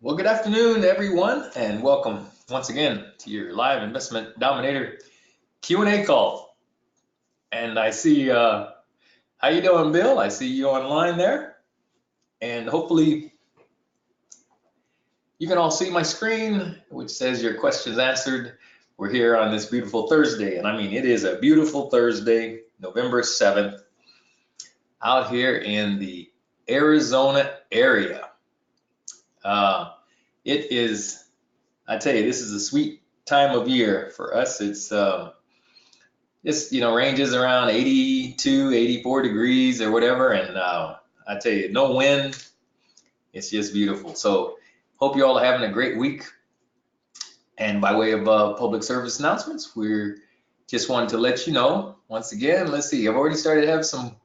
Well, good afternoon, everyone, and welcome once again to your live Investment Dominator Q&A call. And I see, how you doing, Bill? I see you online there, and hopefully you can all see my screen, which says your questions answered. We're here on this beautiful Thursday, and I mean, it is a beautiful Thursday, November 7th, out here in the Arizona area. It is, I tell you, this is a sweet time of year for us. It's ranges around 82, 84 degrees or whatever, and I tell you, no wind. It's just beautiful. So hope you all are having a great week. And by way of public service announcements, we're just wanted to let you know once again. Let's see, I've already started to have some.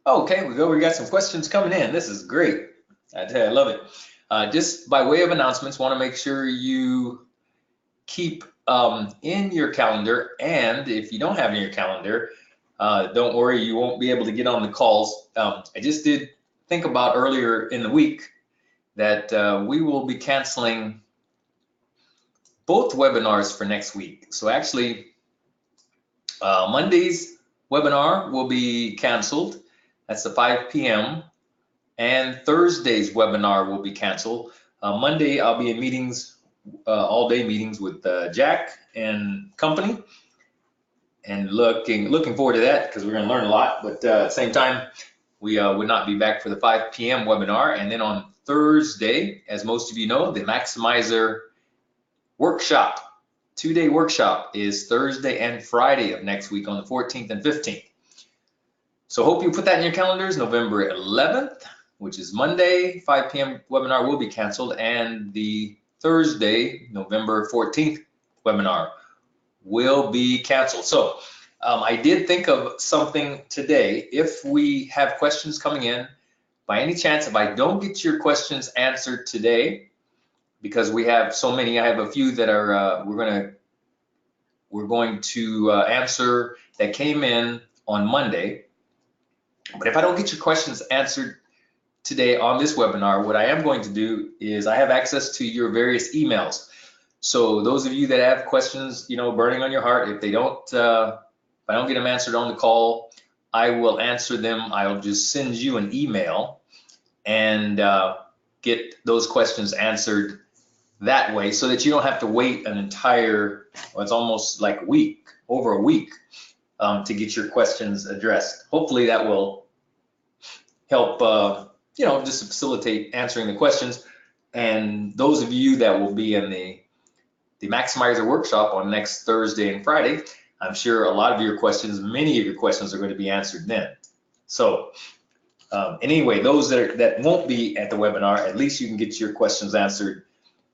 Okay, we got some questions coming in. This is great. I tell you, I love it. Just by way of announcements, want to make sure you keep in your calendar, and if you don't have it in your calendar, don't worry, you won't be able to get on the calls. I just did think about earlier in the week that we will be canceling both webinars for next week. So actually, Monday's webinar will be canceled. That's the 5 p.m. And Thursday's webinar will be canceled. Monday, I'll be in meetings, all-day meetings with Jack and company, and looking forward to that because we're going to learn a lot. But at the same time, we would not be back for the 5 p.m. webinar. And then on Thursday, as most of you know, the Maximizer workshop, 2-day workshop, is Thursday and Friday of next week on the 14th and 15th. So hope you put that in your calendars. November 11th, which is Monday, 5 p.m. webinar will be canceled, and the Thursday, November 14th webinar will be canceled. So I did think of something today. If we have questions coming in, by any chance, if I don't get your questions answered today, because we have so many, I have a few that are we're going to answer that came in on Monday. But if I don't get your questions answered today on this webinar, what I am going to do is I have access to your various emails. So those of you that have questions, burning on your heart, if I don't get them answered on the call, I will answer them. I'll just send you an email and get those questions answered that way, so that you don't have to wait an entire, it's almost like over a week, to get your questions addressed. Hopefully that will help, just facilitate answering the questions. And those of you that will be in the Maximizer workshop on next Thursday and Friday, I'm sure a lot of your questions, many of your questions are going to be answered then. So anyway, those that won't be at the webinar, at least you can get your questions answered.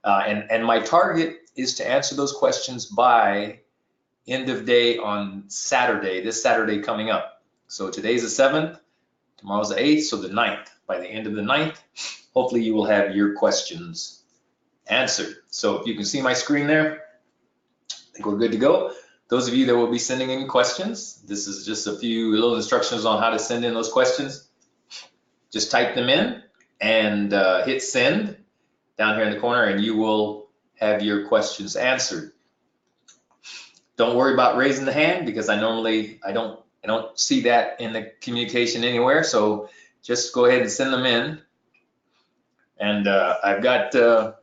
And my target is to answer those questions by end of day on Saturday, this Saturday coming up. So today's the 7th, tomorrow's the 8th, so the 9th. By the end of the 9th, hopefully you will have your questions answered. So if you can see my screen there, I think we're good to go. Those of you that will be sending in questions, this is just a few little instructions on how to send in those questions. Just type them in and hit send down here in the corner, and you will have your questions answered. Don't worry about raising the hand, because I don't see that in the communication anywhere. So just go ahead and send them in. And I've got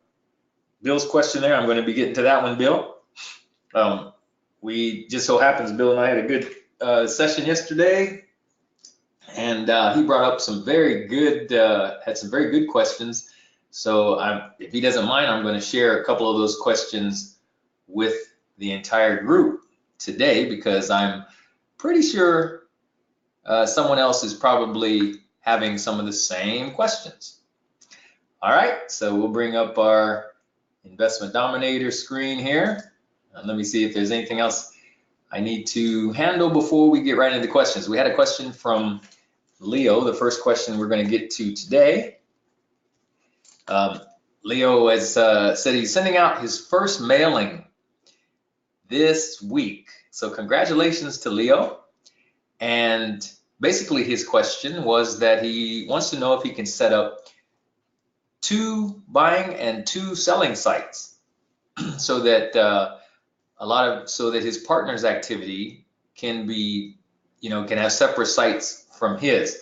Bill's question there. I'm going to be getting to that one, Bill. We just so happens, Bill and I had a good session yesterday, and he brought up some very good, had some very good questions. So if he doesn't mind, I'm going to share a couple of those questions with the entire group today, because I'm pretty sure someone else is probably having some of the same questions. All right, so we'll bring up our Investment Dominator screen here. Let me see if there's anything else I need to handle before we get right into the questions. We had a question from Leo, the first question we're going to get to today. Leo has said he's sending out his first mailing this week. So congratulations to Leo. And basically his question was that he wants to know if he can set up 2 buying and 2 selling sites so that so that his partner's activity can be, can have separate sites from his.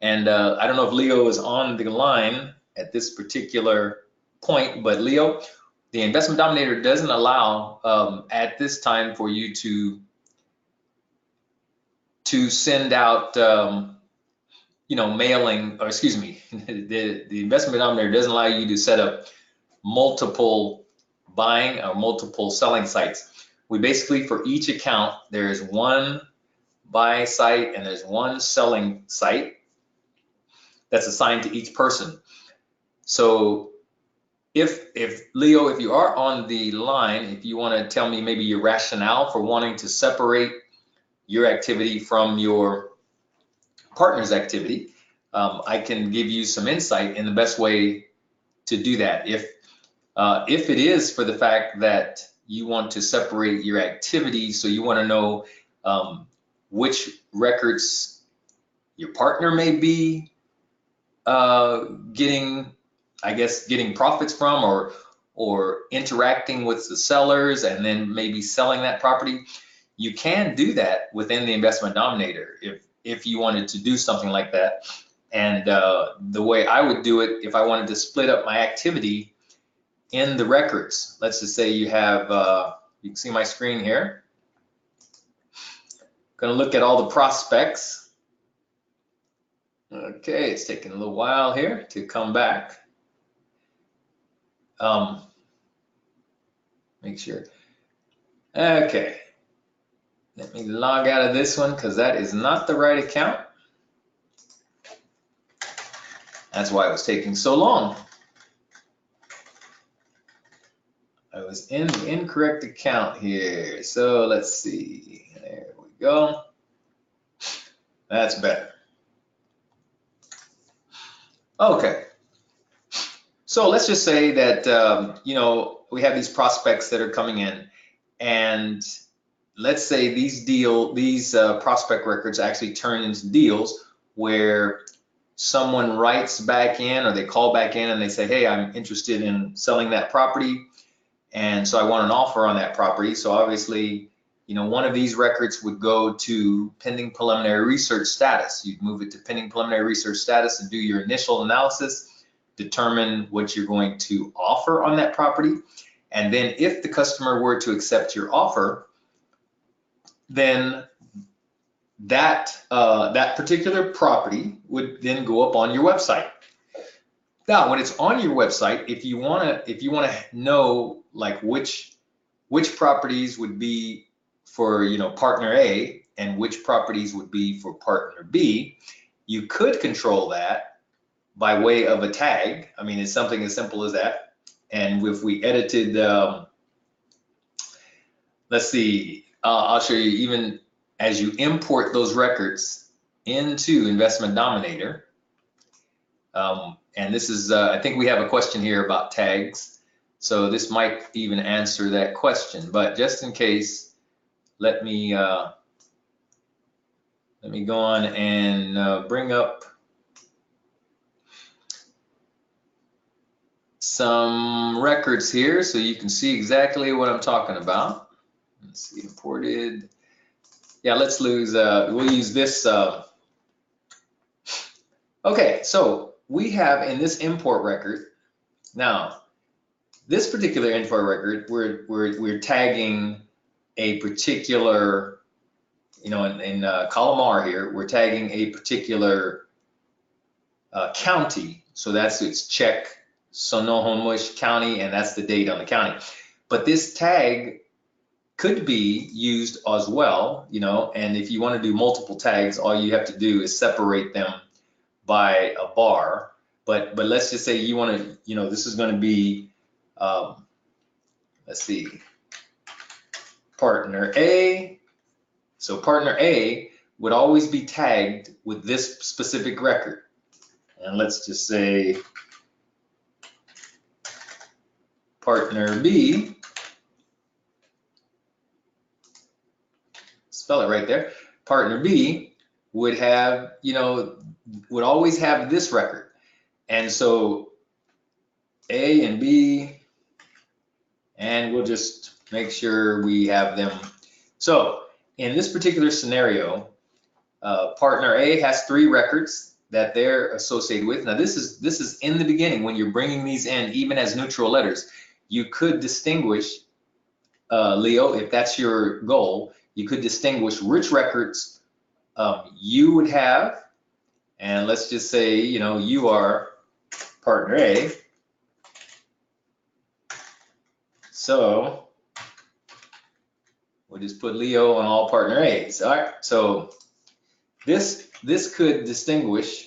And I don't know if Leo is on the line at this particular point, but Leo, the Investment Dominator doesn't allow at this time for you to send out, mailing, or excuse me, the Investment Dominator doesn't allow you to set up multiple buying or multiple selling sites. We basically, for each account, there is 1 buy site and there's 1 selling site that's assigned to each person. So if Leo, if you are on the line, if you want to tell me maybe your rationale for wanting to separate your activity from your partner's activity, I can give you some insight in the best way to do that. If it is for the fact that you want to separate your activity, so you want to know which records your partner may be getting profits from, or interacting with the sellers and then maybe selling that property, you can do that within the Investment Dominator if you wanted to do something like that. And the way I would do it, if I wanted to split up my activity in the records, let's just say you have, you can see my screen here. Going to look at all the prospects. Okay, it's taking a little while here to come back. Make sure. Okay, let me log out of this one because that is not the right account. That's why it was taking so long. I was in the incorrect account here. So let's see. There we go. That's better. Okay. So let's just say that, we have these prospects that are coming in, and let's say these prospect records actually turn into deals where someone writes back in, or they call back in and they say, hey, I'm interested in selling that property, and so I want an offer on that property. So obviously, one of these records would go to pending preliminary research status. You'd move it to pending preliminary research status and do your initial analysis, determine what you're going to offer on that property. And then if the customer were to accept your offer, then that particular property would then go up on your website. Now, when it's on your website, if you want to know like which properties would be for partner A and which properties would be for partner B, you could control that by way of a tag. I mean, it's something as simple as that. And if we edited, let's see, I'll show you, even as you import those records into Investment Dominator. And this is, I think we have a question here about tags. So this might even answer that question, but just in case, let me go on and bring up some records here so you can see exactly what I'm talking about. Let's see, imported. Yeah, let's we'll use this. Okay, so we have in this import record, now this particular import record, we're tagging a particular, in column R here, we're tagging a particular county. So it's check Sonohomish County, and that's the date on the county. But this tag could be used as well, and if you want to do multiple tags, all you have to do is separate them by a bar. But let's just say you want to, this is going to be, let's see, partner A. So partner A would always be tagged with this specific record. And let's just say partner B, spell it right there, partner B would have, would always have this record. And so A and B, and we'll just make sure we have them. So in this particular scenario, partner A has 3 records that they're associated with. Now this is in the beginning when you're bringing these in, even as neutral letters. You could distinguish, Leo, if that's your goal, you could distinguish which records you would have. And let's just say, you are partner A. So we'll just put Leo on all partner A's. All right. So this could distinguish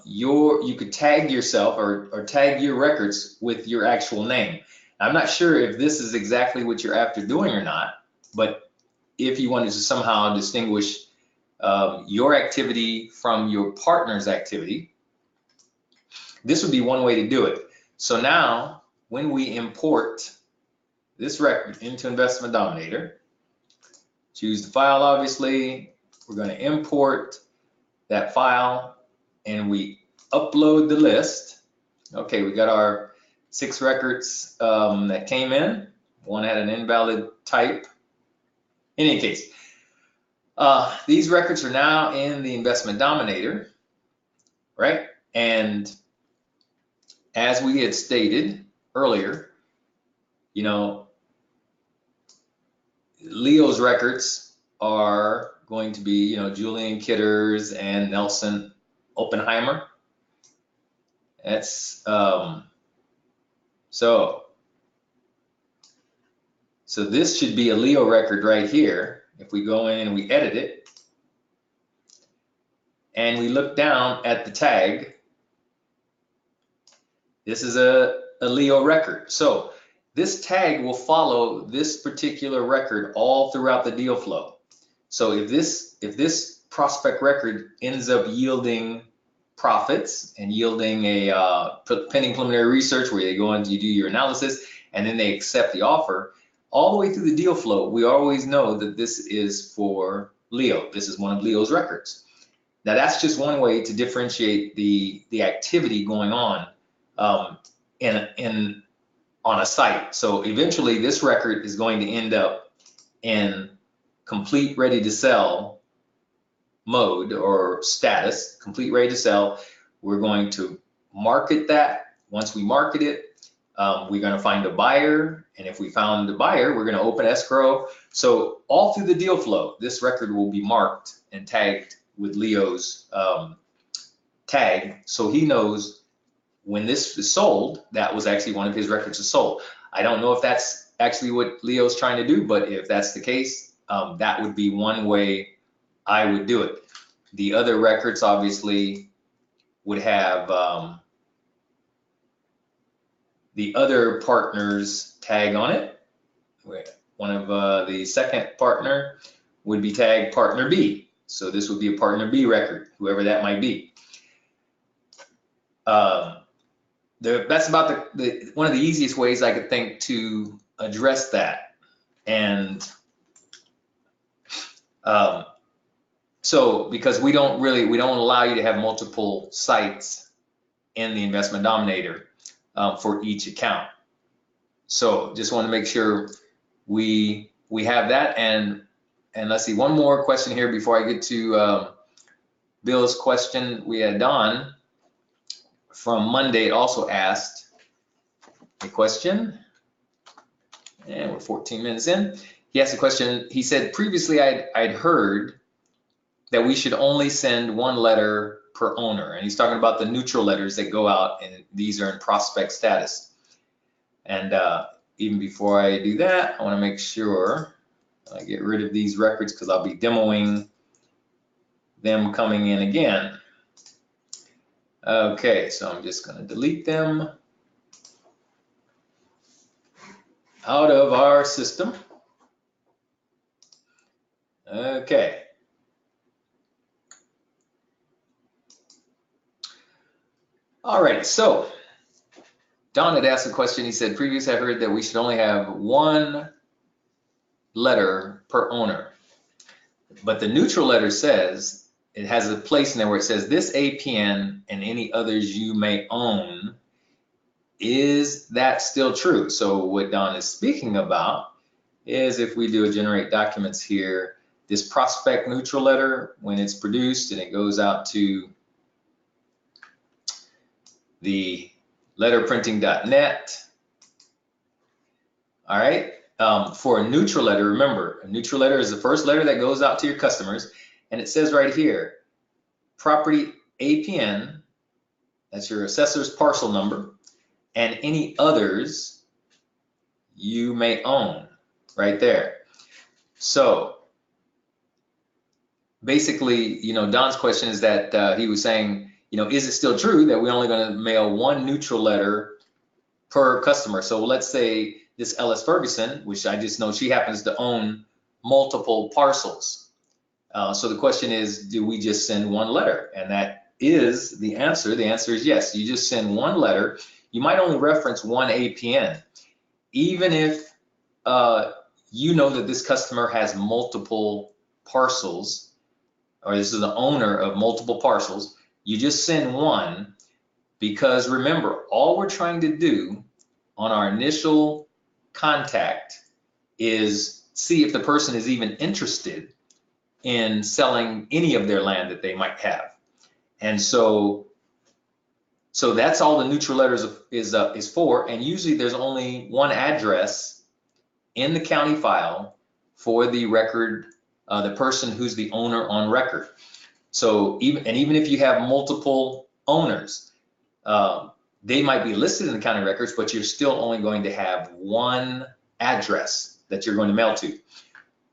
you could tag yourself or tag your records with your actual name. I'm not sure if this is exactly what you're after doing or not, but if you wanted to somehow distinguish your activity from your partner's activity, this would be one way to do it. So now when we import this record into Investment Dominator, choose the file, obviously, we're going to import that file and we upload the list. Okay, we got our 6 records that came in. One had an invalid type. In any case, these records are now in the Investment Dominator, right? And as we had stated earlier, Leo's records are going to be, Julian Kitters and Nelson Oppenheimer. That's so this should be a Leo record right here. If we go in and we edit it and we look down at the tag, this is a Leo record. So this tag will follow this particular record all throughout the deal flow. So if this prospect record ends up yielding profits and yielding a pending preliminary research where they go in, you do your analysis, and then they accept the offer, all the way through the deal flow, we always know that this is for Leo. This is one of Leo's records. Now that's just one way to differentiate the activity going on on a site. So eventually this record is going to end up in complete ready to sell mode or status, complete ready to sell. We're going to market that. Once we market it, we're going to find a buyer. And if we found a buyer, we're going to open escrow. So all through the deal flow, this record will be marked and tagged with Leo's tag. So he knows when this is sold, that was actually one of his records is sold. I don't know if that's actually what Leo's trying to do, but if that's the case, that would be one way I would do it. The other records obviously would have the other partner's tag on it. One of the second partner would be tagged partner B. So this would be a partner B record, whoever that might be. That's about one of the easiest ways I could think to address that. And so because we don't allow you to have multiple sites in the Investment Dominator for each account. So just want to make sure we have that. And let's see, one more question here before I get to Bill's question. We had Don from Monday also asked a question, and we're 14 minutes in. He asked a question. He said, previously I'd heard that we should only send 1 letter per owner. And he's talking about the neutral letters that go out, and these are in prospect status. And even before I do that, I want to make sure I get rid of these records because I'll be demoing them coming in again. Okay, so I'm just going to delete them out of our system. Okay. All right, so Don had asked a question. He said, previously I heard that we should only have 1 letter per owner. But the neutral letter says, it has a place in there where it says this APN and any others you may own. Is that still true? So what Don is speaking about is if we do a generate documents here, this prospect neutral letter, when it's produced and it goes out to the letterprinting.net, all right, for a neutral letter, remember, a neutral letter is the first letter that goes out to your customers, and it says right here, property APN, that's your assessor's parcel number, and any others you may own, right there. So basically, Don's question is that he was saying, is it still true that we're only going to mail one neutral letter per customer? So let's say this Ellis Ferguson, which I just know she happens to own multiple parcels. So the question is, do we just send one letter? And that is the answer. The answer is yes. You just send one letter. You might only reference one APN. Even if you know that this customer has multiple parcels, or this is the owner of multiple parcels, you just send one, because remember, all we're trying to do on our initial contact is see if the person is even interested in selling any of their land that they might have. And so that's all the neutral letters is for, and usually there's only one address in the county file for the record, the person who's the owner on record. So even if you have multiple owners, they might be listed in the county records, but you're still only going to have one address that you're going to mail to.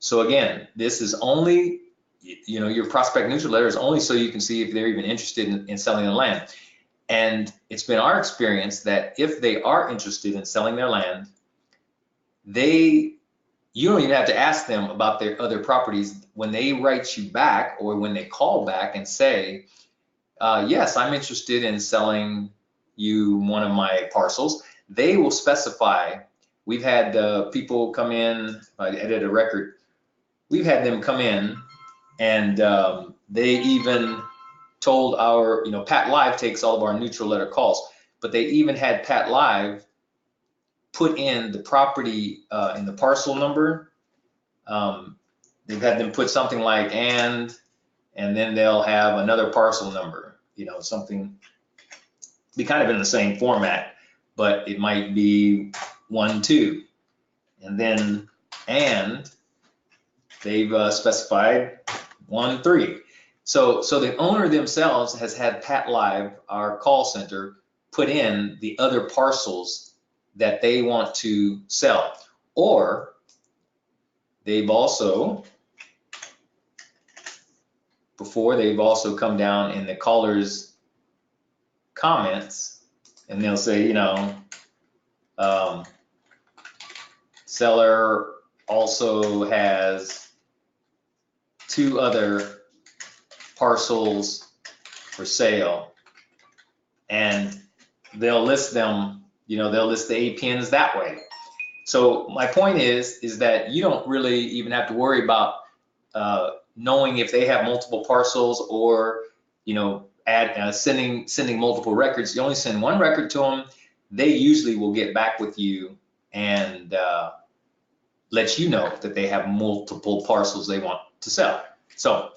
So again, this is only, your prospect neutral letter is only so you can see if they're even interested in selling the land. And it's been our experience that if they are interested in selling their land, you don't even have to ask them about their other properties. When they write you back or when they call back and say, yes, I'm interested in selling you one of my parcels, they will specify. We've had people come in, I edited a record, we've had them come in and they even told our, Pat Live takes all of our neutral letter calls, but they even had Pat Live put in the property in the parcel number. They've had them put something like and then they'll have another parcel number, something be kind of in the same format, but it might be 1, 2, and then and they've specified 1, 3. So the owner themselves has had Pat Live, our call center, put in the other parcels that they want to sell, or they've also come down in the caller's comments and they'll say, seller also has 2 other parcels for sale, and they'll list them, they'll list the APNs that way. So my point is that you don't really even have to worry about knowing if they have multiple parcels or, sending multiple records. You only send one record to them. They usually will get back with you and let you know that they have multiple parcels they want to sell. So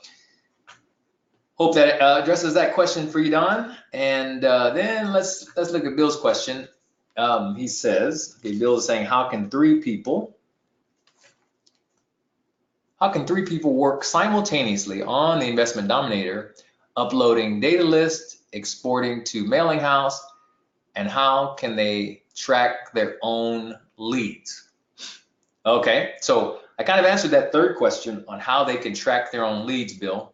hope that addresses that question for you, Don. And then let's look at Bill's question. He says, okay, Bill is saying, how can three people work simultaneously on the Investment Dominator, uploading data list, exporting to mailing house, and how can they track their own leads? Okay, so I kind of answered that third question on how they can track their own leads, Bill.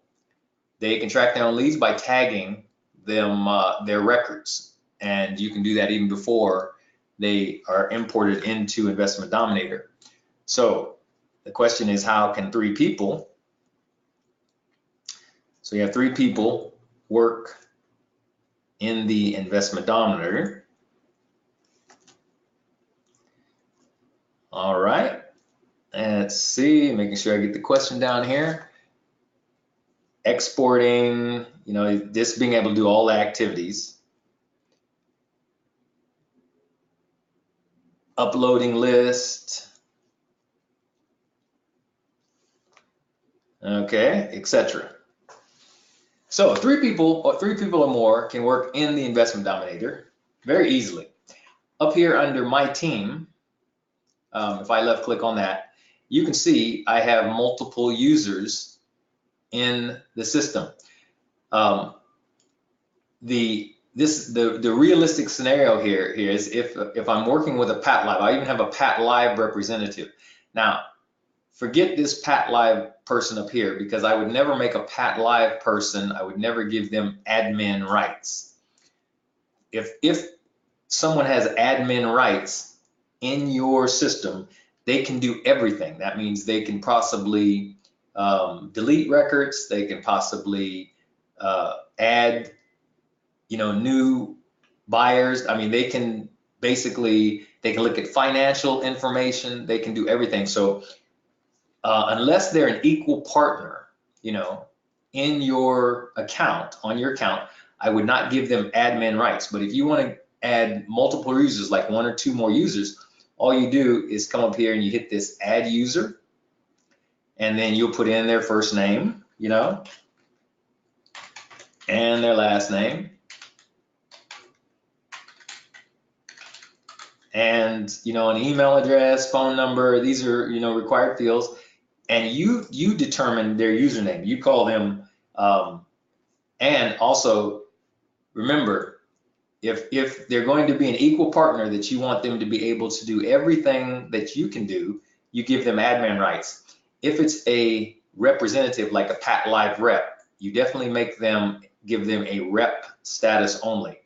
They can track their own leads by tagging them, their records, and you can do that even before they are imported into Investment Dominator. So the question is, how can 3 people? So you have 3 people work in the Investment Dominator. All right, let's see, making sure I get the question down here. exporting, just being able to do all the activities, uploading list, okay, etc. So three people or more can work in the Investment Dominator very easily. Up here under My Team, if I left click on that, you can see I have multiple users in the system. The realistic scenario here is if I'm working with a Pat Live, I even have a Pat Live representative. Now, forget this Pat Live person up here, because I would never make a Pat Live person, I would never give them admin rights. If someone has admin rights in your system, they can do everything. That means they can possibly delete records, they can possibly add new buyers. I mean, they can look at financial information, they can do everything. So unless they're an equal partner, in your account, on your account, I would not give them admin rights. But if you want to add multiple users, like one or two more users, all you do is come up here and you hit this add user, and then you'll put in their first name, and their last name, and an email address, phone number. These are required fields, and you determine their username. You call them, and also remember, if they're going to be an equal partner that you want them to be able to do everything that you can do, you give them admin rights. If it's a representative like a Pat Live rep, you definitely give them a rep status only,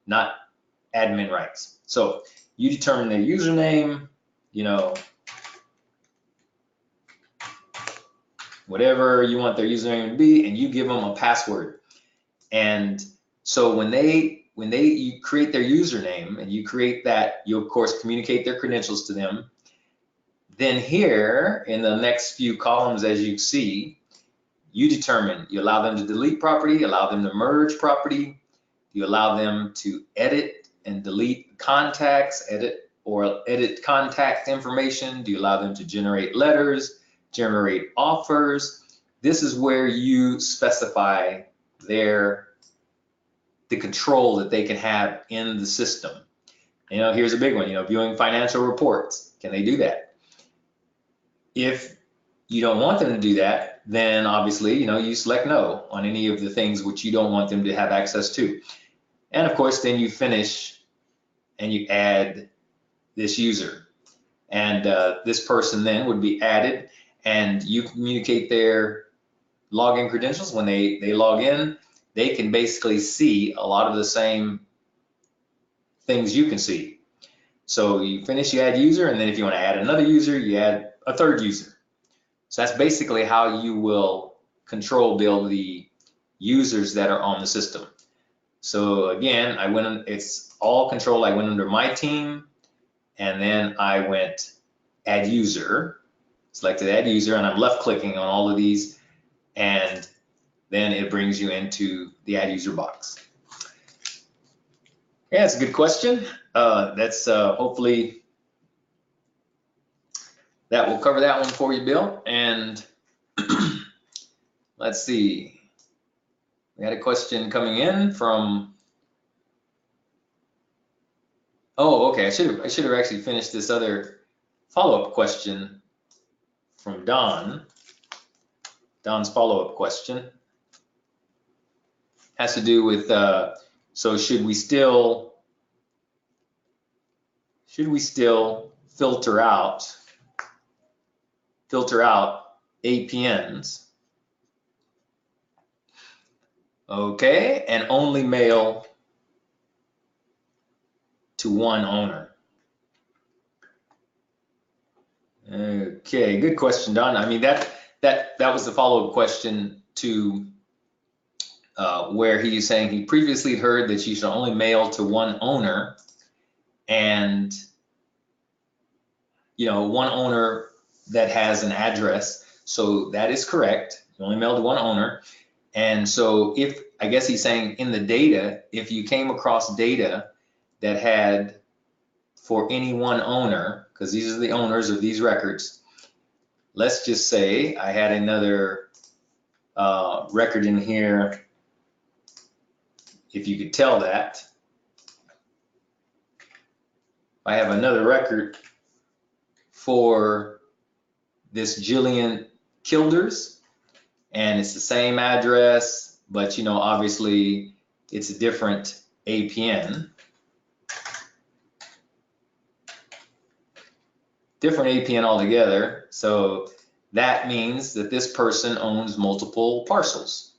not admin rights. So you determine their username, whatever you want their username to be, and you give them a password. And so when you create their username and you create that, you of course communicate their credentials to them. Then here in the next few columns, as you see, you allow them to delete property, allow them to merge property, you allow them to edit and delete contacts, edit contact information, do you allow them to generate letters, generate offers. This is where you specify the control that they can have in the system. Here's a big one, viewing financial reports. Can they do that? If you don't want them to do that, then obviously, you select no on any of the things which you don't want them to have access to. And of course, then you finish and you add this user. And this person then would be added, and you communicate their login credentials. When they log in, they can basically see a lot of the same things you can see. So you finish, you add user, and then if you want to add another user, you add a third user. So that's basically how you will build the users that are on the system. So again, it's all control. I went under My Team, and then I went add user, selected add user, and I'm left clicking on all of these, and then it brings you into the add user box. Yeah, it's a good question. That's hopefully that will cover that one for you, Bill. And let's see. We had a question coming in from. Oh, okay. I should have actually finished this other follow-up question from Don. Don's follow-up question has to do with so should we still filter out APNs, okay, and only mail to one owner? Okay, good question, Don. I mean, that was the follow-up question to where he's saying he previously heard that you should only mail to one owner, and one owner that has an address. So that is correct. You only mail to one owner. And so if, I guess he's saying in the data, if you came across data that had for any one owner, because these are the owners of these records, let's just say I had another record in here, if you could tell that. I have another record for this Jillian Kilders, and it's the same address, but you know, obviously it's a different APN. Different APN altogether. So that means that this person owns multiple parcels,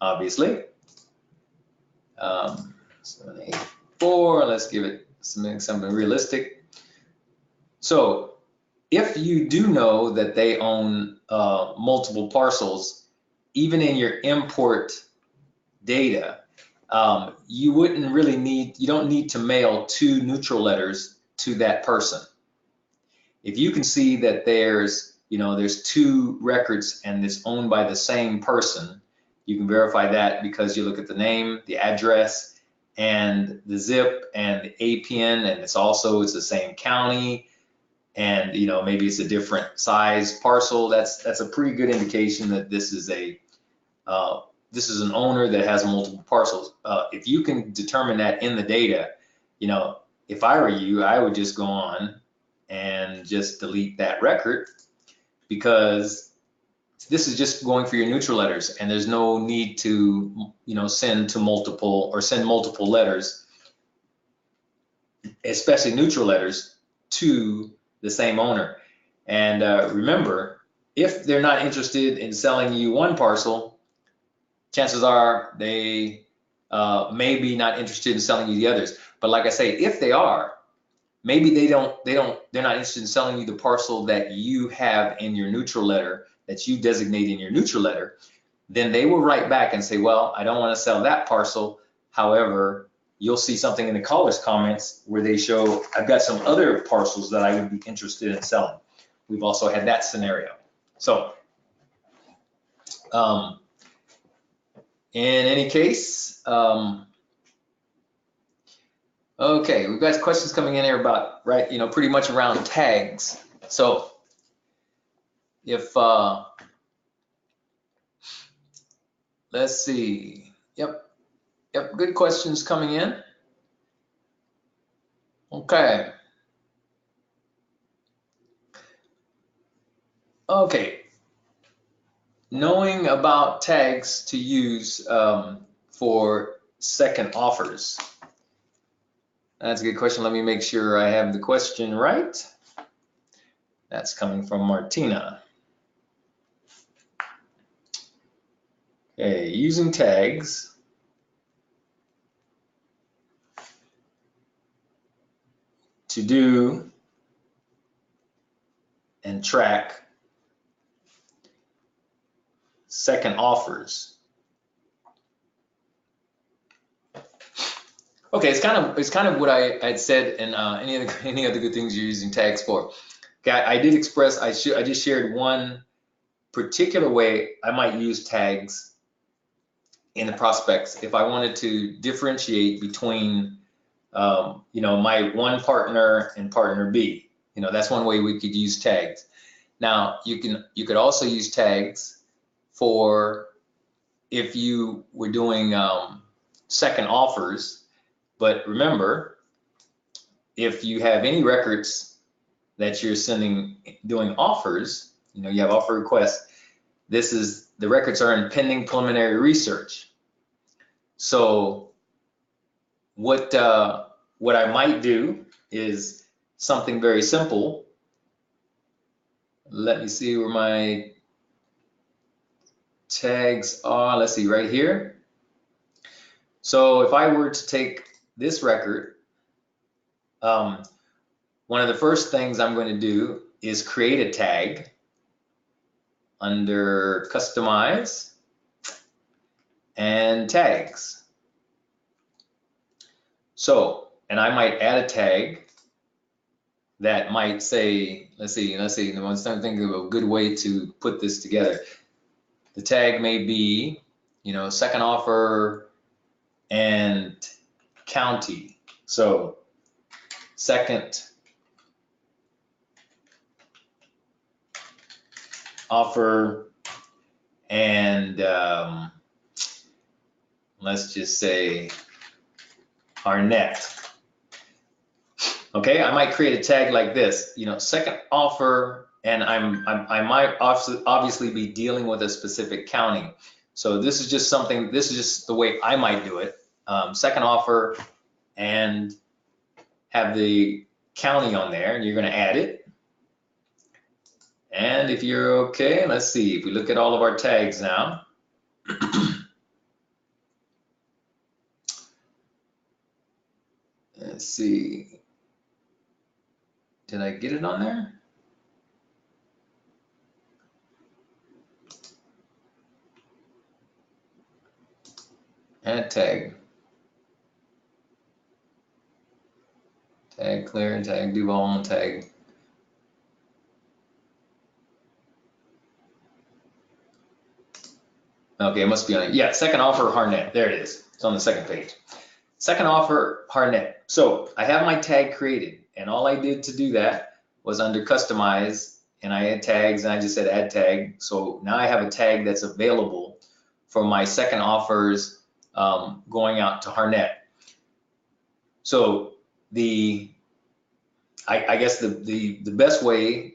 obviously. 784, let's give it something realistic. So if you do know that they own multiple parcels, even in your import data, you wouldn't really need, you don't need to mail 2 neutral letters to that person. If you can see that there's, you know, there's 2 records and it's owned by the same person, you can verify that because you look at the name, the address, and the zip and the APN, and it's the same county, and you know, maybe it's a different size parcel. That's a pretty good indication that this is an owner that has multiple parcels. If you can determine that in the data, you know, if I were you, I would just go on and just delete that record, because this is just going for your neutral letters, and there's no need to, you know, send multiple letters, especially neutral letters, to the same owner. And remember, if they're not interested in selling you one parcel, chances are they may be not interested in selling you the others. But like I say, if they are, maybe they're not interested in selling you the parcel that you have in your neutral letter, that you designate in your neutral letter, then they will write back and say, well, I don't want to sell that parcel. However, you'll see something in the caller's comments where they show, I've got some other parcels that I would be interested in selling. We've also had that scenario. So in any case, okay, we've got questions coming in here about, right, you know, pretty much around tags. So if, let's see, yep, good questions coming in. Okay. Okay, knowing about tags to use for second offers. That's a good question. Let me make sure I have the question right. That's coming from Martina. Okay, using tags to do and track second offers. Okay, it's kind of what I had said in any other good things you're using tags for. Okay, I did express, I just shared one particular way I might use tags in the prospects if I wanted to differentiate between you know, my one partner and partner B. You know, that's one way we could use tags. Now you could also use tags for if you were doing second offers. But remember, if you have any records that you're doing offers, you know, you have offer requests, the records are in pending preliminary research. So what I might do is something very simple. Let me see where my tags are. Let's see, right here. So if I were to take this record, one of the first things I'm going to do is create a tag under Customize and Tags. So, and I might add a tag that might say, let's see, I'm thinking of a good way to put this together. The tag may be, second offer and county. So second offer and let's just say Arnett. Okay, I might create a tag like this, second offer, and I might obviously be dealing with a specific county. So this is just the way I might do it. Second offer and have the county on there, and you're going to add it. And if you're okay, let's see, if we look at all of our tags now. Let's see. Did I get it on there? Add tag. Tag clear, tag Duval, tag. Okay, it must be on it. Yeah, second offer, Harnett. There it is. It's on the second page. Second offer, Harnett. So I have my tag created, and all I did to do that was under customize, and I had tags, and I just said add tag. So now I have a tag that's available for my second offers going out to Harnett. So I guess the best way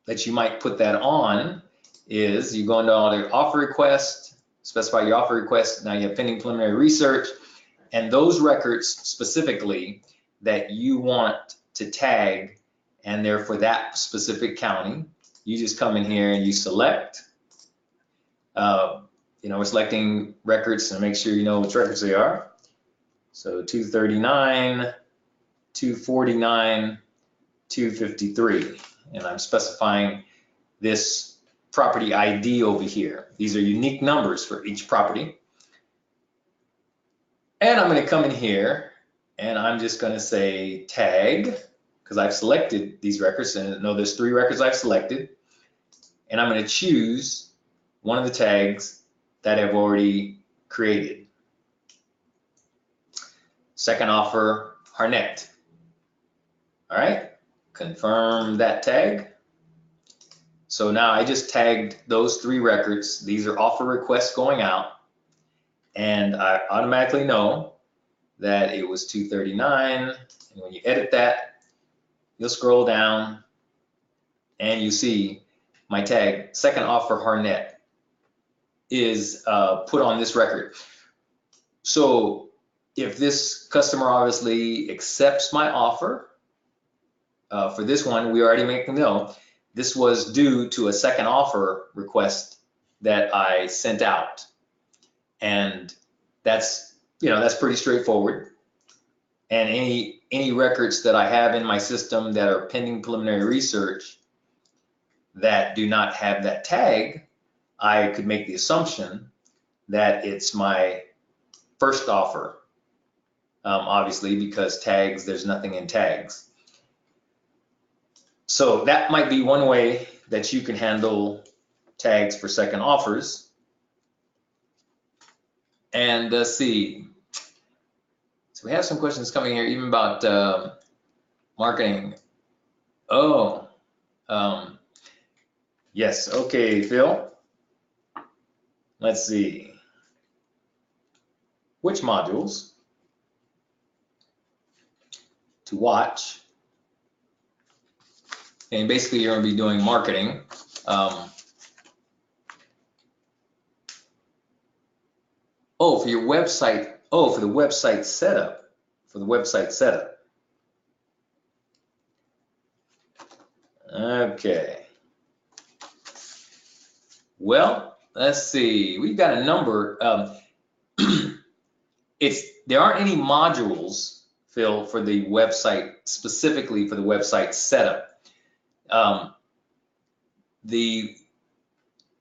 that you might put that on is you go into all the offer request, specify your offer request. Now you have pending preliminary research, and those records specifically that you want to tag, and they're for that specific county. You just come in here and you select. We're selecting records to make sure you know which records they are. So 239, 249, 253, and I'm specifying this property ID over here. These are unique numbers for each property. And I'm going to come in here and I'm just going to say tag, because I've selected these records, and I know there's 3 records I've selected, and I'm going to choose one of the tags that I've already created. Second offer, Harnett. All right, confirm that tag. So now I just tagged those 3 records. These are offer requests going out, and I automatically know that it was 239. And when you edit that, you'll scroll down and you see my tag, second offer Harnett, is put on this record. So if this customer obviously accepts my offer, for this one, we already make them know this was due to a second offer request that I sent out. And that's pretty straightforward. And any records that I have in my system that are pending preliminary research that do not have that tag, I could make the assumption that it's my first offer, obviously, because tags, there's nothing in tags. So that might be one way that you can handle tags for second offers. And let's see. So we have some questions coming here, even about marketing. Oh, yes. Okay, Phil. Let's see. Which modules to watch? And basically, you're going to be doing marketing. For your website. For the website setup. For the website setup. Okay. Well, let's see. We've got a number. There aren't any modules, Phil, for the website, specifically for the website setup. The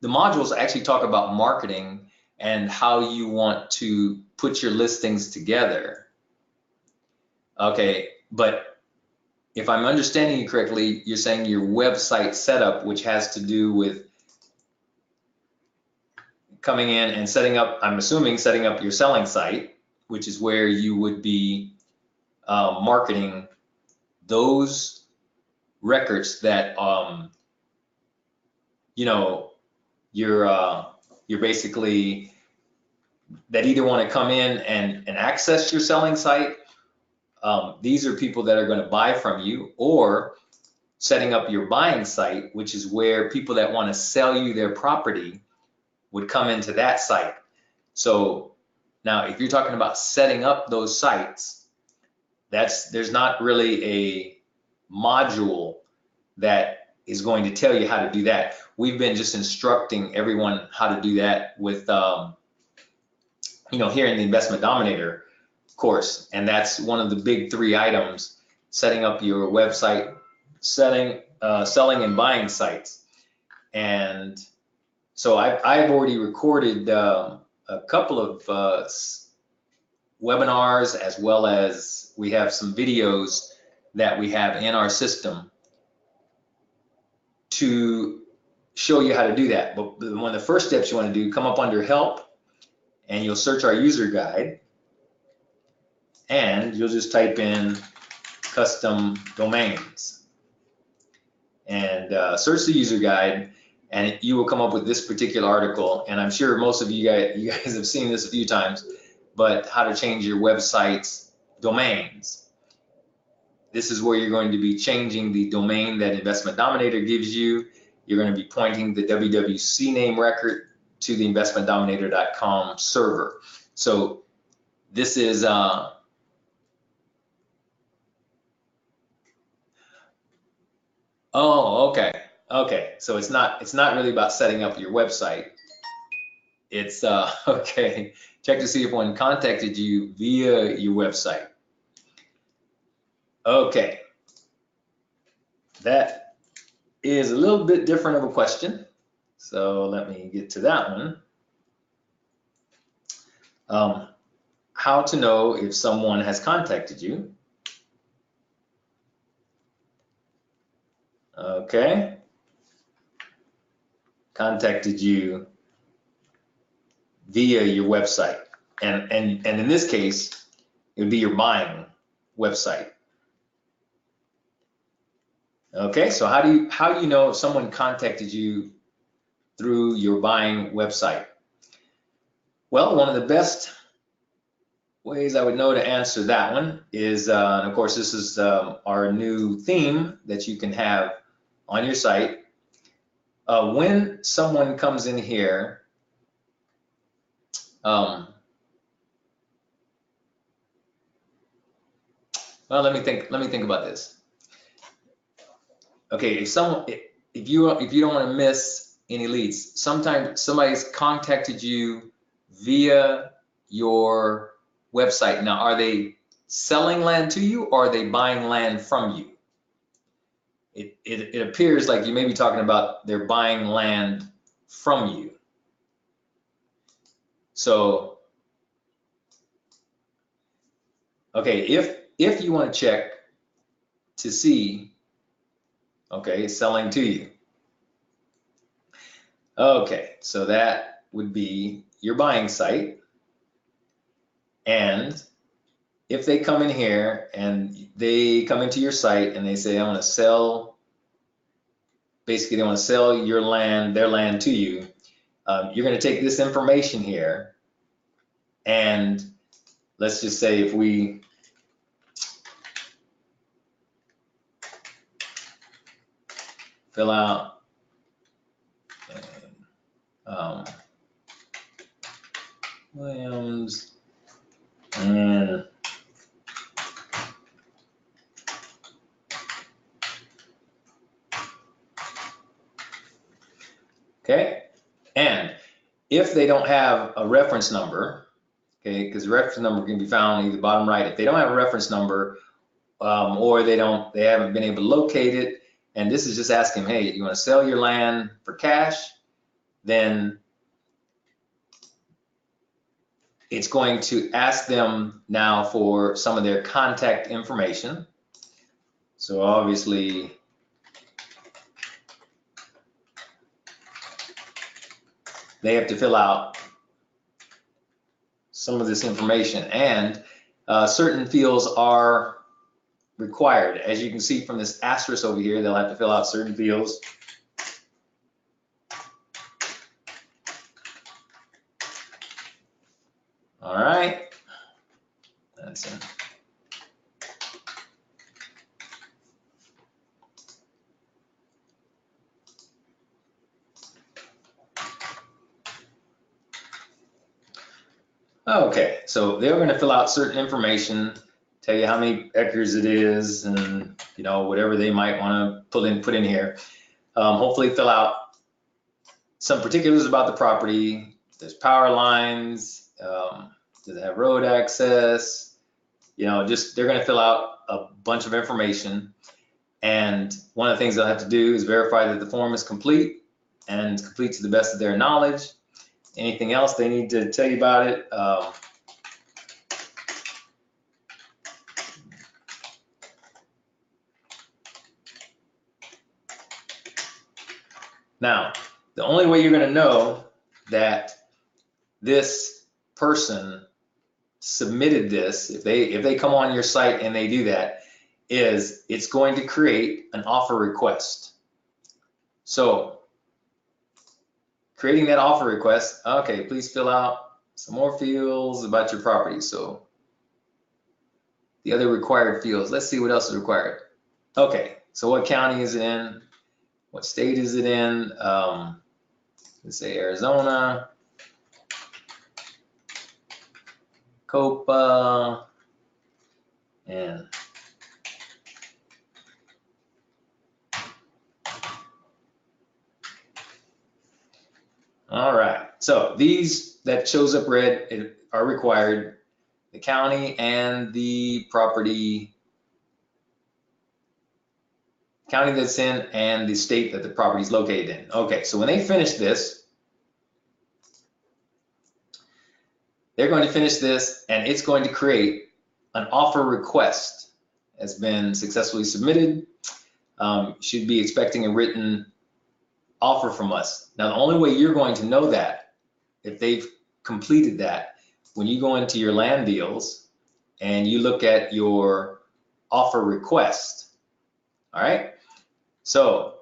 modules actually talk about marketing and how you want to put your listings together. Okay, but if I'm understanding you correctly, you're saying your website setup, which has to do with coming in and setting up, I'm assuming setting up your selling site, which is where you would be marketing those records that you know, you're basically that either want to come in and access your selling site. These are people that are going to buy from you, or setting up your buying site, which is where people that want to sell you their property would come into that site. So now if you're talking about setting up those sites, there's not really a module that is going to tell you how to do that. We've been just instructing everyone how to do that with here in the Investment Dominator course, and that's one of the big 3 items: setting up your website, selling and buying sites. And so I've already recorded a couple of webinars, as well as we have some videos that we have in our system to show you how to do that. But one of the first steps you want to do, come up under help, and you'll search our user guide, and you'll just type in custom domains and search the user guide, and you will come up with this particular article. And I'm sure most of you guys have seen this a few times, but how to change your website's domains. This is where you're going to be changing the domain that Investment Dominator gives you. You're going to be pointing the WWC name record to the investmentdominator.com server. So this is okay. So it's not really about setting up your website. It's okay. Check to see if one contacted you via your website. Okay. That is a little bit different of a question. So let me get to that one. How to know if someone has contacted you. Okay. Contacted you via your website. And in this case, it would be your buying website. Okay, so how do you know if someone contacted you through your buying website? Well, one of the best ways I would know to answer that one is, and of course, this is our new theme that you can have on your site. When someone comes in here, well, let me think about this. Okay, if you don't want to miss any leads, sometimes somebody's contacted you via your website. Now, are they selling land to you, or are they buying land from you? It appears like you may be talking about they're buying land from you. So, okay, if you want to check to see, okay, selling to you. Okay, so that would be your buying site. And if they come in here and they come into your site and they say, I want to sell, basically they want to sell your land, their land to you, you're going to take this information here, and let's just say if we fill out Williams and okay, and if they don't have a reference number, okay, because the reference number can be found either bottom right. If they don't have a reference number, or they haven't been able to locate it, and this is just asking, hey, you want to sell your land for cash, then it's going to ask them now for some of their contact information. So obviously, they have to fill out some of this information, and certain fields are required. As you can see from this asterisk over here, they'll have to fill out certain fields. All right, that's it. Okay, so they're going to fill out certain information, tell you how many acres it is, and whatever they might want to put in here. Hopefully fill out some particulars about the property. If there's power lines, does it have road access? Just they're going to fill out a bunch of information. And one of the things they'll have to do is verify that the form is complete and complete to the best of their knowledge. Anything else they need to tell you about it? Now, the only way you're going to know that this person submitted this, if they come on your site and they do that, is it's going to create an offer request. So creating that offer request, okay, please fill out some more fields about your property. So the other required fields, let's see what else is required. Okay, so what county is it in? What state is it in? Let's say Arizona, Copa, and all right. So these that shows up red are required, the county and the property, county that's in and the state that the property is located in. Okay, so when they finish this, they're going to finish this and it's going to create an offer request has been successfully submitted. Should be expecting a written offer from us. Now, the only way you're going to know that, if they've completed that, when you go into your land deals and you look at your offer request. All right, so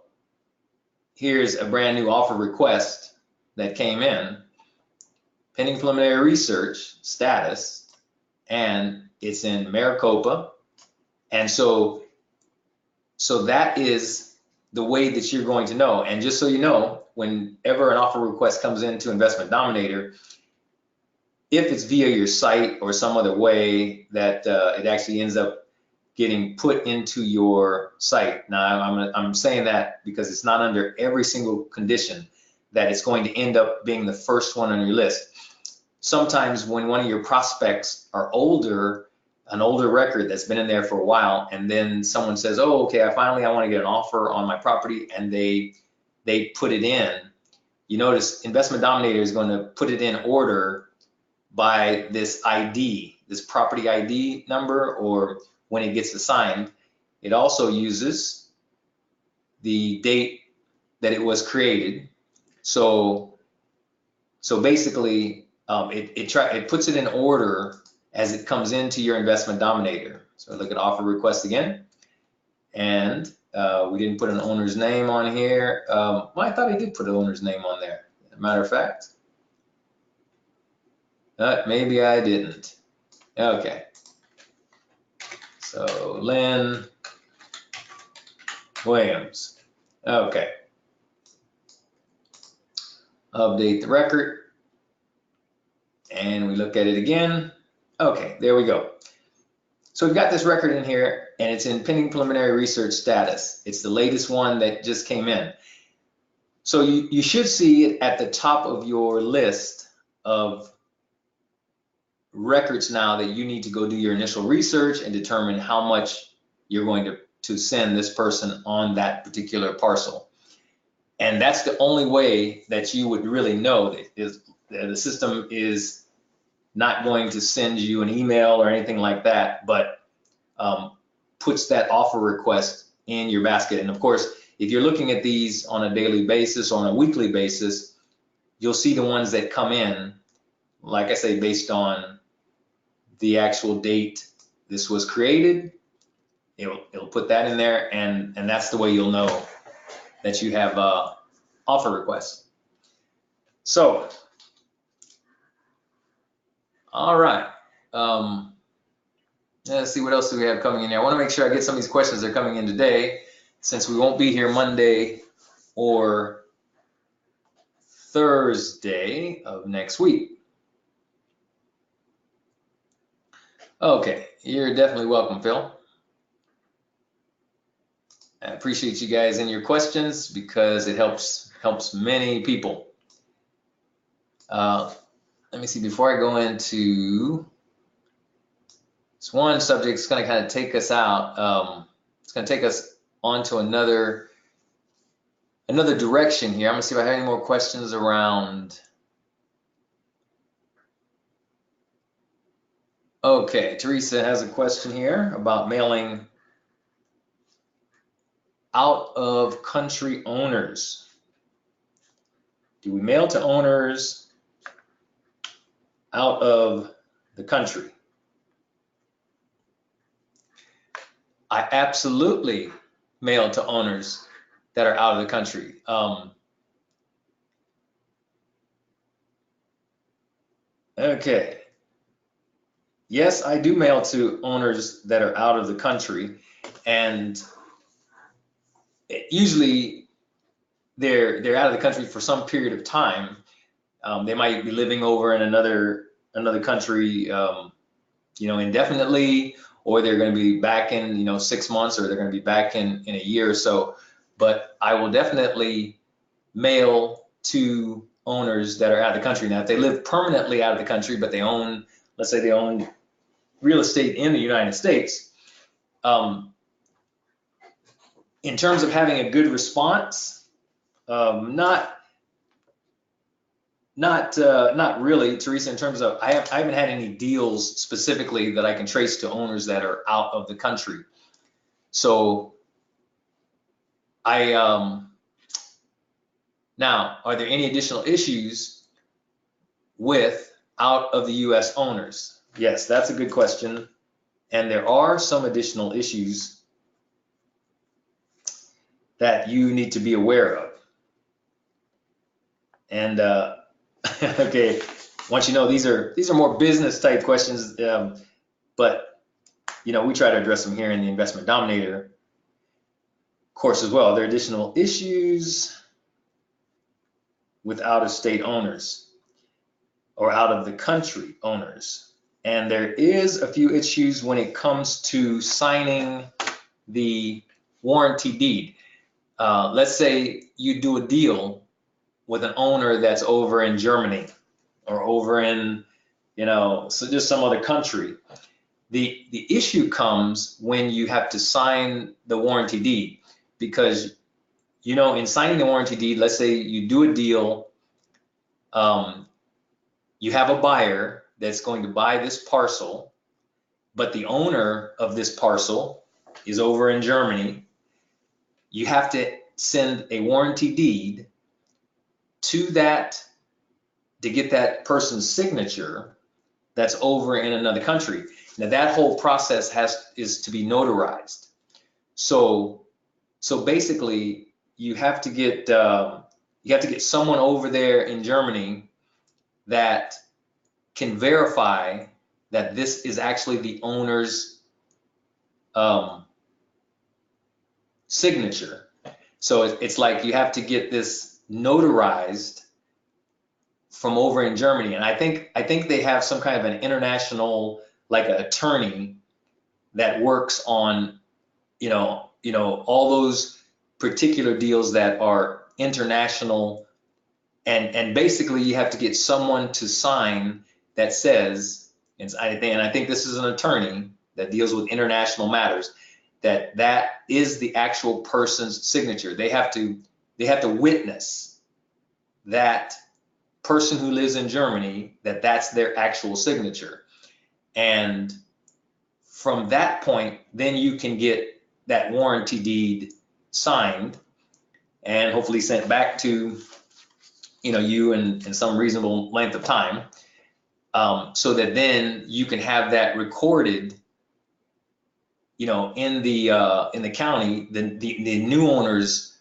here's a brand new offer request that came in, pending preliminary research status, and it's in Maricopa. And so that is the way that you're going to know. And just so you know, whenever an offer request comes into Investment Dominator, if it's via your site or some other way that it actually ends up getting put into your site. Now, I'm saying that because it's not under every single condition that it's going to end up being the first one on your list. Sometimes when one of your prospects are older, an older record that's been in there for a while, and then someone says, oh, okay, I want to get an offer on my property, and they put it in. You notice Investment Dominator is going to put it in order by this ID, this property ID number, or when it gets assigned. It also uses the date that it was created. So basically, it puts it in order as it comes into your Investment Dominator. So look at offer request again, and we didn't put an owner's name on here. Well, I thought I did put an owner's name on there. As a matter of fact, maybe I didn't. Okay. So Lynn Williams. Okay. Update the record. And we look at it again. Okay, there we go. So we've got this record in here and it's in pending preliminary research status. It's the latest one that just came in. So you should see it at the top of your list of records now that you need to go do your initial research and determine how much you're going to send this person on that particular parcel. And that's the only way that you would really know that the system is not going to send you an email or anything like that, but puts that offer request in your basket. And of course, if you're looking at these on a daily basis or on a weekly basis, you'll see the ones that come in, like I say, based on the actual date this was created. It'll put that in there, and that's the way you'll know that you have offer requests. So, all right. Let's see what else do we have coming in here. I want to make sure I get some of these questions that are coming in today, since we won't be here Monday or Thursday of next week. Okay, you're definitely welcome, Phil. I appreciate you guys and your questions because it helps many people. Let me see, before I go into this one subject, it's going to kind of take us out. It's going to take us onto another direction here. I'm going to see if I have any more questions around. Okay, Teresa has a question here about mailing out of country owners. Do we mail to owners out of the country? I absolutely mail to owners that are out of the country. Okay. Yes, I do mail to owners that are out of the country, and usually they're out of the country for some period of time. They might be living over in another country, indefinitely, or they're going to be back in 6 months, or they're going to be back in a year or so. But I will definitely mail to owners that are out of the country. Now, if they live permanently out of the country, but they own, let's say they own real estate in the United States, in terms of having a good response, not really, Teresa, in terms of I haven't had any deals specifically that I can trace to owners that are out of the country. So now, are there any additional issues with out of the US owners? Yes, that's a good question. And there are some additional issues that you need to be aware of. And okay, once you know, these are more business type questions, but we try to address them here in the Investment Dominator course as well. There are additional issues with out of state owners or out of the country owners. And there is a few issues when it comes to signing the warranty deed. Let's say you do a deal with an owner that's over in Germany or over in, so just some other country. The issue comes when you have to sign the warranty deed, because, in signing the warranty deed, let's say you do a deal, you have a buyer that's going to buy this parcel, but the owner of this parcel is over in Germany. You have to send a warranty deed to get that person's signature that's over in another country. Now that whole process is to be notarized. So basically you have to get someone over there in Germany that can verify that this is actually the owner's signature. So it's like you have to get this notarized from over in Germany, and I think they have some kind of an international, like an attorney that works on all those particular deals that are international, and basically you have to get someone to sign that says, and I think this is an attorney that deals with international matters, that is the actual person's signature. They have to witness that person who lives in Germany, that's their actual signature. And from that point, then you can get that warranty deed signed and hopefully sent back to you in some reasonable length of time, so that then you can have that recorded, in the county. The new owner's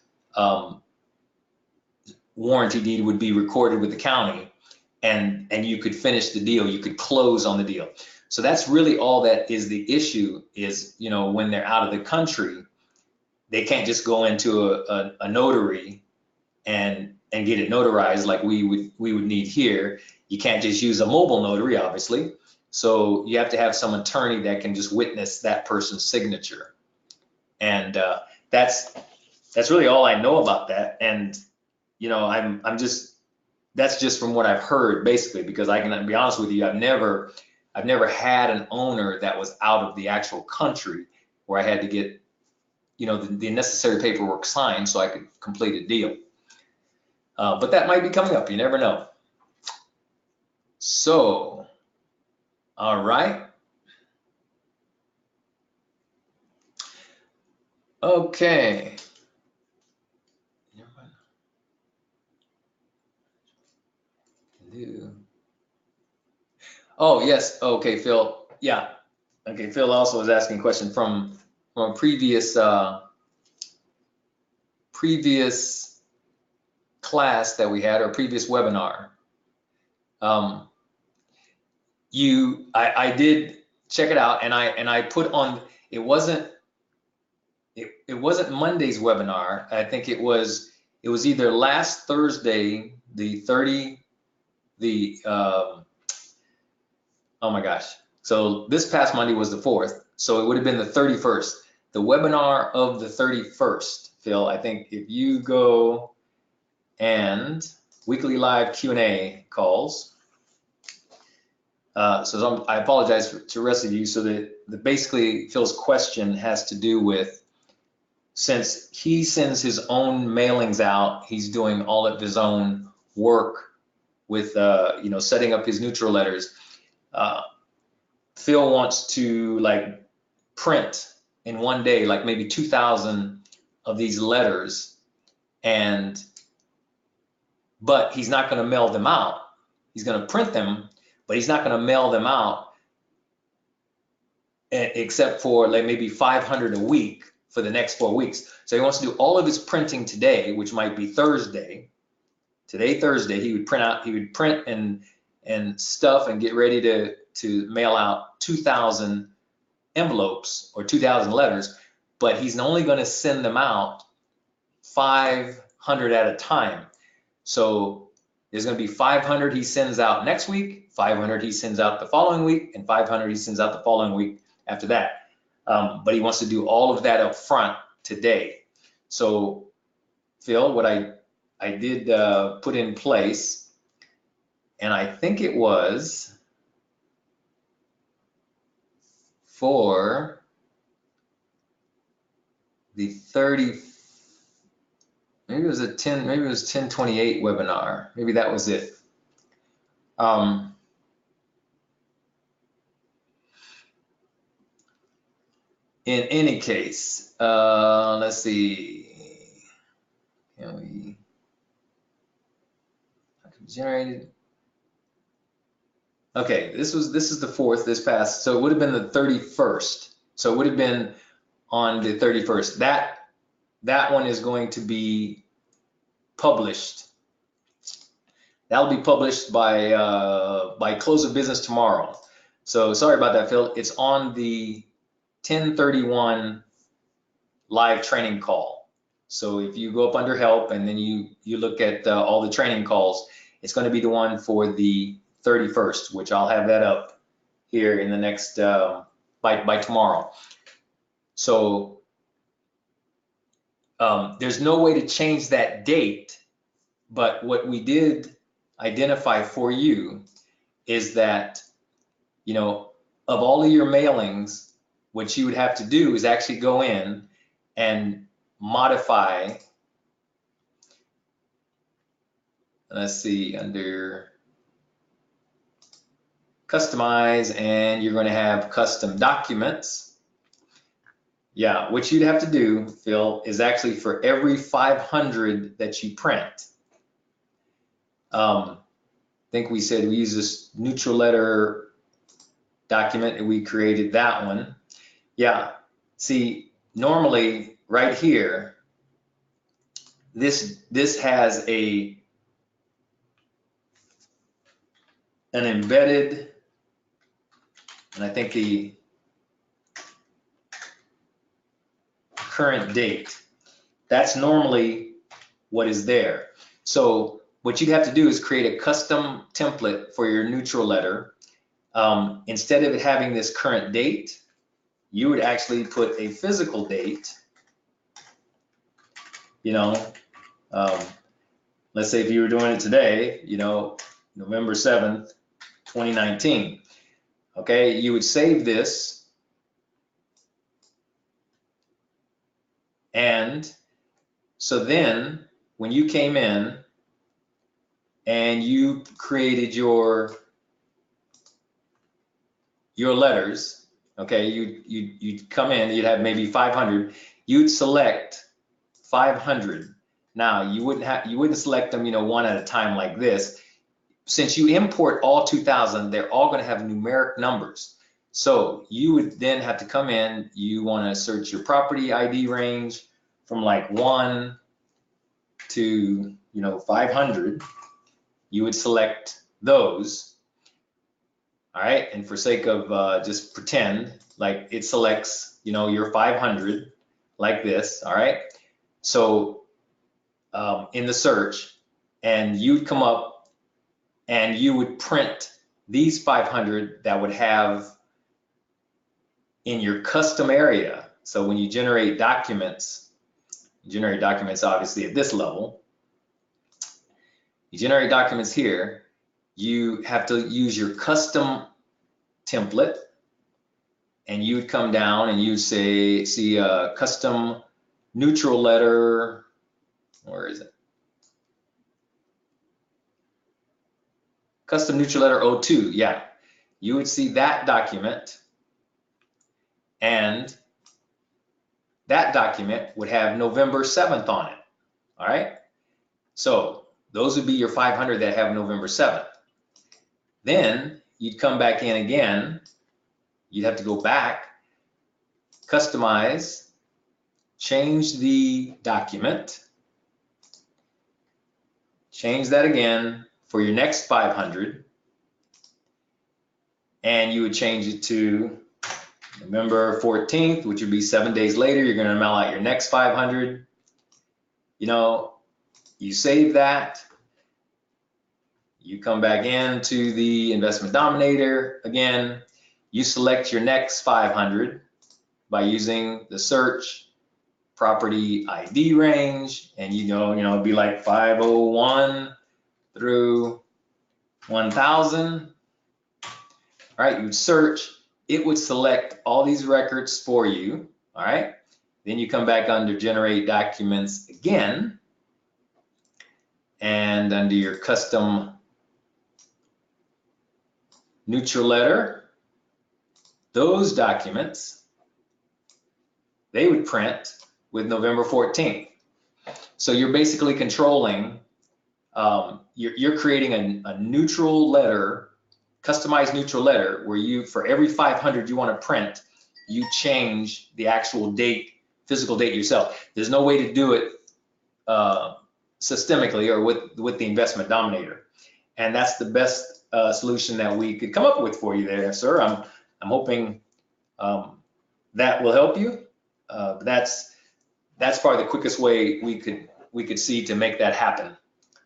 warranty deed would be recorded with the county, and you could finish the deal. You could close on the deal. So that's really all that is the issue is, when they're out of the country, they can't just go into a notary and get it notarized like we would need here. You can't just use a mobile notary, obviously. So you have to have some attorney that can just witness that person's signature. And that's really all I know about that. And that's just from what I've heard, basically, because I can be honest with you, I've never had an owner that was out of the actual country where I had to get, the necessary paperwork signed so I could complete a deal. But that might be coming up. You never know. So, all right. Okay. Oh, yes. Okay, Phil. Yeah. Okay, Phil also was asking a question from a previous class that we had, or previous webinar. I did check it out, and I put on, it wasn't Monday's webinar. I think it was either last Thursday, oh my gosh. So this past Monday was the 4th. So it would have been the 31st. The webinar of the 31st, Phil, I think if you go and weekly live Q&A calls. So I apologize to the rest of you. So that basically Phil's question has to do with, since he sends his own mailings out, he's doing all of his own work with, setting up his neutral letters. Phil wants to print in one day, like maybe 2,000 of these letters, but he's not going to mail them out. He's going to print them, but he's not going to mail them out, except for like maybe 500 a week for the next 4 weeks. So he wants to do all of his printing today, which might be Thursday. Today, Thursday, he would print and stuff and get ready to mail out 2,000 envelopes or 2,000 letters, but he's only going to send them out 500 at a time. So there's going to be 500 he sends out next week, 500 he sends out the following week, and 500 he sends out the following week after that. But he wants to do all of that up front today. So Phil, what I did put in place, and I think it was for the 30, maybe it was 1028 webinar. Maybe that was it. In any case, let's see. Generated. Okay, this is the 4th, this past, so it would have been the 31st. So it would have been on the 31st. That one is going to be published. That'll be published by close of business tomorrow. So sorry about that, Phil. It's on the 1031 live training call. So if you go up under help and then you look at all the training calls, it's going to be the one for the 31st, which I'll have that up here in the next by tomorrow. So there's no way to change that date, but what we did identify for you is that, of all of your mailings, what you would have to do is actually go in and modify. Let's see, under customize, and you're going to have custom documents. Yeah, what you'd have to do, Phil, is actually for every 500 that you print, I think we said we use this neutral letter document and we created that one. Yeah, see, normally right here, this has an embedded, and I think the current date. That's normally what is there. So what you have to do is create a custom template for your neutral letter. Instead of it having this current date, you would actually put a physical date, you know, let's say if you were doing it today, you know, November 7th, 2019, okay, you would save this, and so then when you came in and you created your letters, okay, you'd come in, you'd have maybe 500, you'd select 500. Now you wouldn't select them, you know, one at a time like this. Since you import all 2000, they're all going to have numeric numbers. So you would then have to come in, you want to search your property ID range from like 1 to, you know, 500. You would select those. All right, and for sake of just pretend, like it selects, you know, your 500 like this. All right, so in the search, and you'd come up and you would print these 500 that would have in your custom area. So when you generate documents obviously at this level. You generate documents here, you have to use your custom template, and you would come down and you say, see a custom neutral letter, where is it? Custom neutral letter 02, yeah. You would see that document, and that document would have November 7th on it, all right? So those would be your 500 that have November 7th. Then you'd come back in again, you'd have to go back, customize, change the document, change that again for your next 500, and you would change it to November 14th, which would be 7 days later. You're going to mail out your next 500. You know, you save that. You come back into the Investment Dominator again. You select your next 500 by using the search property ID range, and it'd be like 501 through 1000. All right, you would search. It would select all these records for you. All right, then you come back under Generate Documents again, and under your custom neutral letter, those documents, they would print with November 14th. So you're basically controlling, you're creating a neutral letter, customized neutral letter, where you, for every 500 you want to print, you change the actual date, physical date yourself. There's no way to do it systemically or with the Investment Dominator. And that's the best solution that we could come up with for you there, sir. I'm hoping that will help you. That's probably the quickest way we could see to make that happen.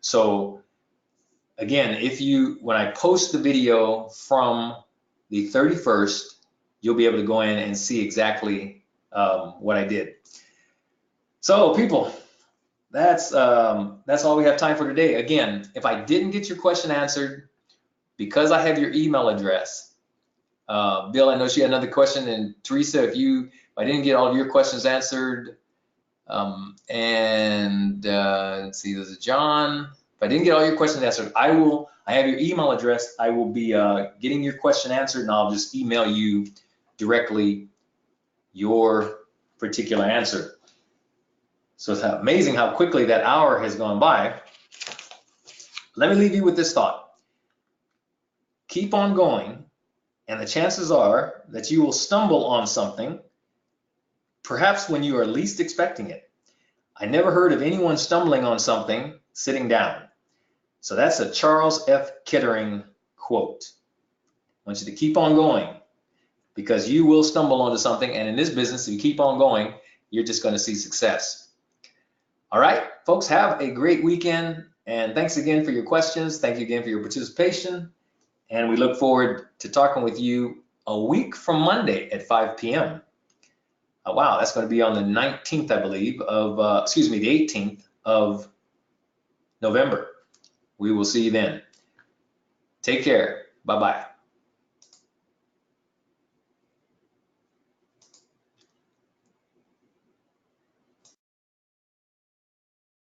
So again, when I post the video from the 31st, you'll be able to go in and see exactly what I did. So people, that's all we have time for today. Again, if I didn't get your question answered, because I have your email address, Bill, I know she had another question, and Teresa, if I didn't get all of your questions answered, let's see, there's a John. If I didn't get all your questions answered, I have your email address. I will be getting your question answered, and I'll just email you directly your particular answer. So it's amazing how quickly that hour has gone by. let me leave you with this thought. Keep on going, and the chances are that you will stumble on something, perhaps when you are least expecting it. I never heard of anyone stumbling on something sitting down. So that's a Charles F. Kettering quote. I want you to keep on going, because you will stumble onto something, and in this business, if you keep on going, you're just going to see success. All right, folks, have a great weekend, and thanks again for your questions. Thank you again for your participation, and we look forward to talking with you a week from Monday at 5 p.m. Wow, that's going to be on the 19th, I believe, of, the 18th of November. We will see you then. Take care. Bye-bye.